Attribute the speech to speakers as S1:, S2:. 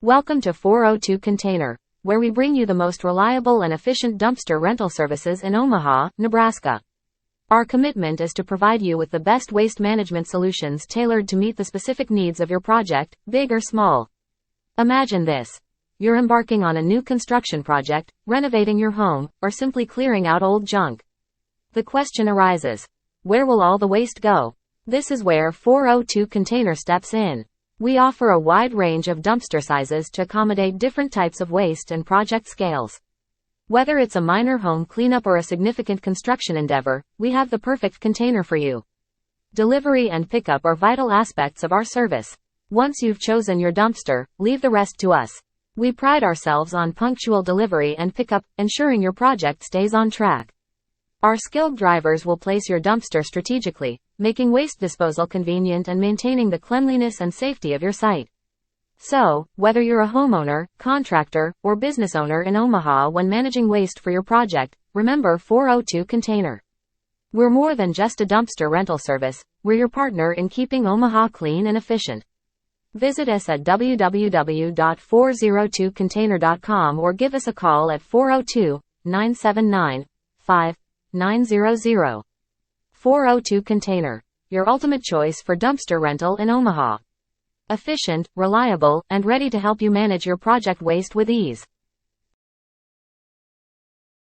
S1: Welcome to 402 Container, where we bring you the most reliable and efficient dumpster rental services in Omaha, Nebraska. Our commitment is to provide you with the best waste management solutions tailored to meet the specific needs of your project, big or small. Imagine this. You're embarking on a new construction project, renovating your home, or simply clearing out old junk. The question arises, where will all the waste go? This is where 402 Container steps in. We offer a wide range of dumpster sizes to accommodate different types of waste and project scales. Whether it's a minor home cleanup or a significant construction endeavor, we have the perfect container for you. Delivery and pickup are vital aspects of our service. Once you've chosen your dumpster, leave the rest to us. We pride ourselves on punctual delivery and pickup, ensuring your project stays on track. Our skilled drivers will place your dumpster strategically, making waste disposal convenient and maintaining the cleanliness and safety of your site. So, whether you're a homeowner, contractor, or business owner in Omaha when managing waste for your project, remember 402 Container. We're more than just a dumpster rental service, we're your partner in keeping Omaha clean and efficient. Visit us at www.402container.com or give us a call at 402-979-5900. 402 Container, your ultimate choice for dumpster rental in Omaha. Efficient, reliable, and ready to help you manage your project waste with ease.